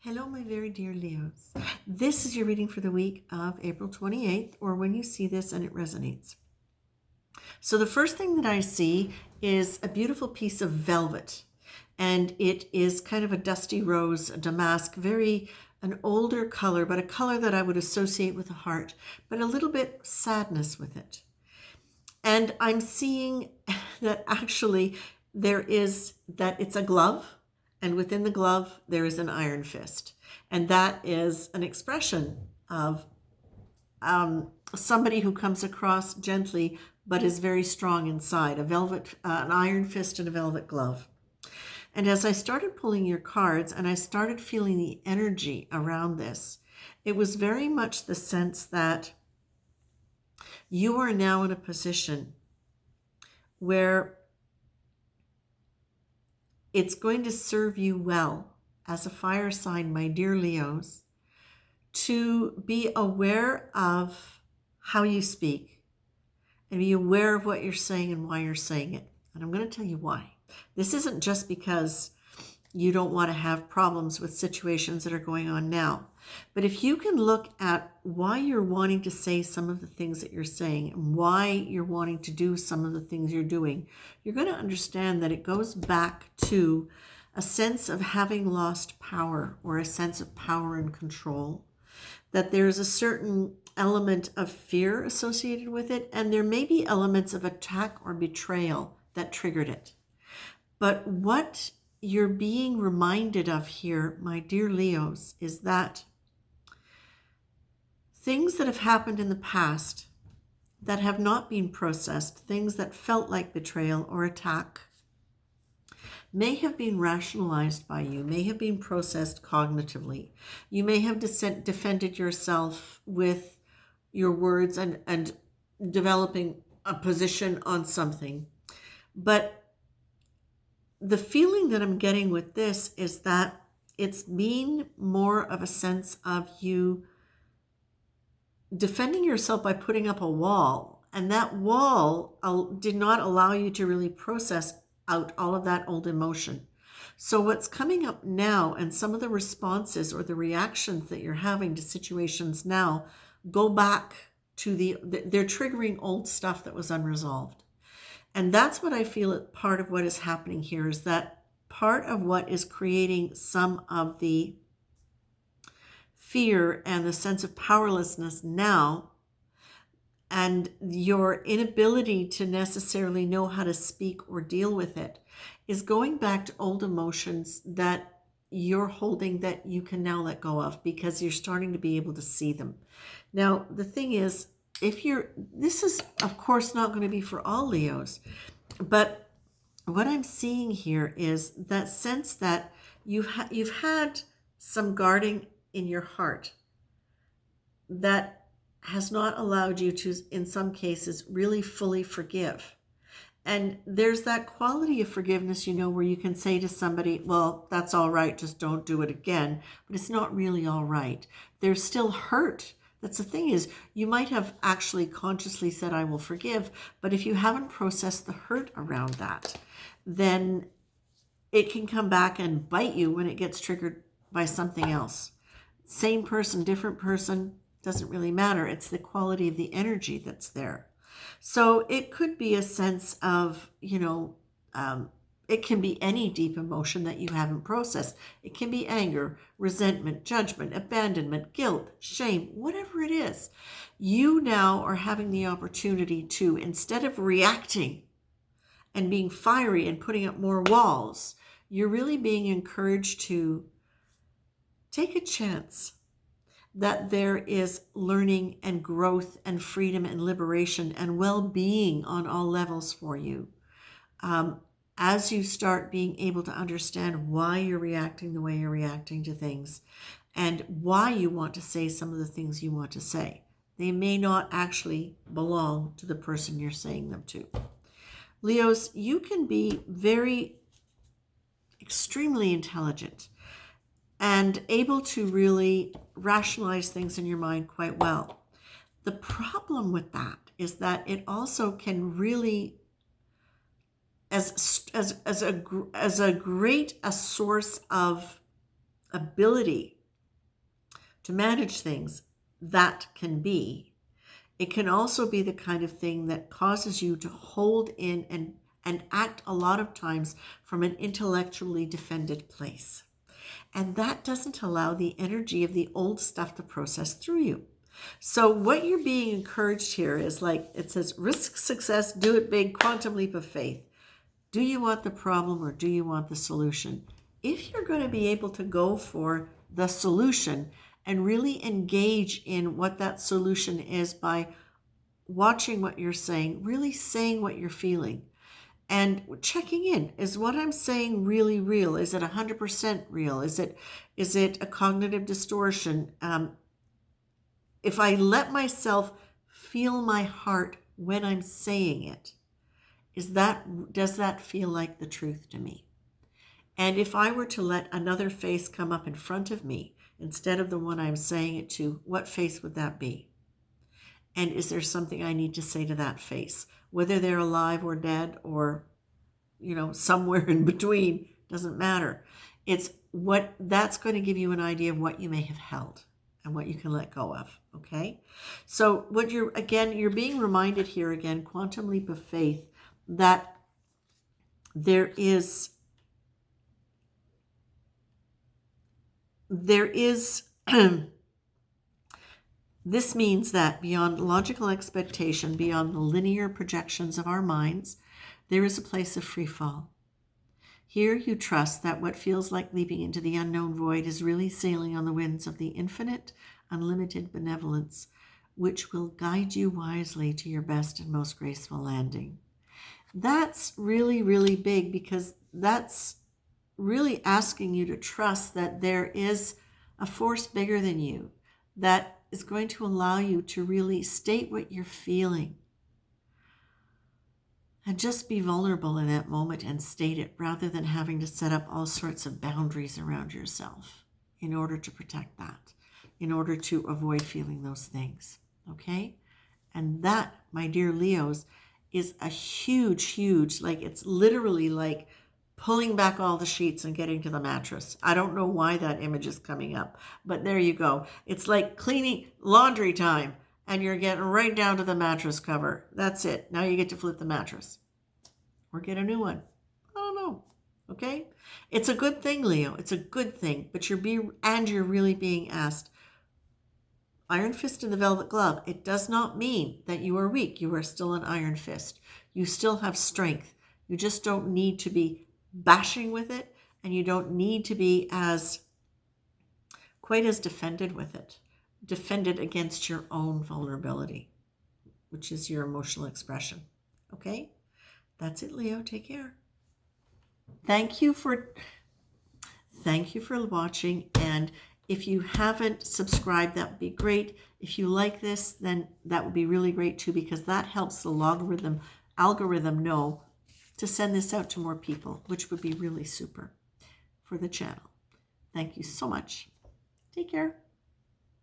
Hello, my very dear Leos. This is your reading for the week of April 28th, or when you see this and it resonates. So, the first thing that I see is a beautiful piece of velvet, and it is kind of a dusty rose, a damask, an older color, but a color that I would associate with a heart, but a little bit sadness with it. And I'm seeing that actually it's a glove, and within the glove there is an iron fist. And that is an expression of somebody who comes across gently but is very strong inside, an iron fist and a velvet glove. And as I started pulling your cards and I started feeling the energy around this, it was very much the sense that you are now in a position where it's going to serve you well as a fire sign, my dear Leos, to be aware of how you speak and be aware of what you're saying and why you're saying it. And I'm going to tell you why. This isn't just because you don't want to have problems with situations that are going on now. But if you can look at why you're wanting to say some of the things that you're saying and why you're wanting to do some of the things you're doing, you're going to understand that it goes back to a sense of having lost power or a sense of power and control, that there's a certain element of fear associated with it, and there may be elements of attack or betrayal that triggered it. But what you're being reminded of here, my dear Leos, is that things that have happened in the past that have not been processed, things that felt like betrayal or attack, may have been rationalized by you, may have been processed cognitively. You may have defended yourself with your words and developing a position on something. But the feeling that I'm getting with this is that it's been more of a sense of you defending yourself by putting up a wall. And that wall did not allow you to really process out all of that old emotion. So what's coming up now and some of the responses or the reactions that you're having to situations now go back to they're triggering old stuff that was unresolved. And that's what I feel part of what is happening here is that part of what is creating some of the fear and the sense of powerlessness now and your inability to necessarily know how to speak or deal with it is going back to old emotions that you're holding that you can now let go of because you're starting to be able to see them. Now, the thing is, this is of course not going to be for all Leos, but what I'm seeing here is that sense that you've had some guarding in your heart that has not allowed you to, in some cases, really fully forgive. And there's that quality of forgiveness, where you can say to somebody, well, that's all right, just don't do it again. But it's not really all right. There's still hurt. That's the thing is, you might have actually consciously said, I will forgive. But if you haven't processed the hurt around that, then it can come back and bite you when it gets triggered by something else. Same person, different person, doesn't really matter. It's the quality of the energy that's there. So it could be a sense of, it can be any deep emotion that you haven't processed. It can be anger, resentment, judgment, abandonment, guilt, shame, whatever it is. You now are having the opportunity to, instead of reacting and being fiery and putting up more walls, you're really being encouraged to take a chance that there is learning and growth and freedom and liberation and well-being on all levels for you. As you start being able to understand why you're reacting the way you're reacting to things and why you want to say some of the things you want to say. They may not actually belong to the person you're saying them to. Leos, you can be extremely intelligent and able to really rationalize things in your mind quite well. The problem with that is that it also can really, as a great source of ability to manage things, that can be. It can also be the kind of thing that causes you to hold in and act a lot of times from an intellectually defended place. And that doesn't allow the energy of the old stuff to process through you. So what you're being encouraged here is, like it says, risk success, do it big, quantum leap of faith. Do you want the problem or do you want the solution? If you're going to be able to go for the solution and really engage in what that solution is by watching what you're saying, really saying what you're feeling, and checking in, is what I'm saying really real? Is it 100% real? Is it a cognitive distortion? If I let myself feel my heart when I'm saying it, does that feel like the truth to me? And if I were to let another face come up in front of me instead of the one I'm saying it to, what face would that be? And is there something I need to say to that face? Whether they're alive or dead or, somewhere in between, doesn't matter. It's what that's going to give you an idea of what you may have held and what you can let go of. Okay. So you're being reminded here again, quantum leap of faith, that there is this means that beyond logical expectation, beyond the linear projections of our minds, there is a place of free fall. Here you trust that what feels like leaping into the unknown void is really sailing on the winds of the infinite, unlimited benevolence, which will guide you wisely to your best and most graceful landing. That's really, really big, because that's really asking you to trust that there is a force bigger than you that is going to allow you to really state what you're feeling and just be vulnerable in that moment and state it, rather than having to set up all sorts of boundaries around yourself in order to protect that, in order to avoid feeling those things. Okay? And that, my dear Leos, is a huge, it's literally like pulling back all the sheets and getting to the mattress. I don't know why that image is coming up, but there you go. It's like cleaning laundry time, and you're getting right down to the mattress cover. That's it. Now you get to flip the mattress or get a new one. I don't know. Okay? It's a good thing, Leo. It's a good thing, but you're really being asked. Iron fist in the velvet glove. It does not mean that you are weak. You are still an iron fist. You still have strength. You just don't need to be bashing with it, and you don't need to be quite as defended against your own vulnerability, which is your emotional expression. Okay? That's it, Leo. Take care. Thank you for watching, and if you haven't subscribed, that would be great. If you like this, then that would be really great too, because that helps the algorithm know to send this out to more people, which would be really super for the channel. Thank you so much. Take care.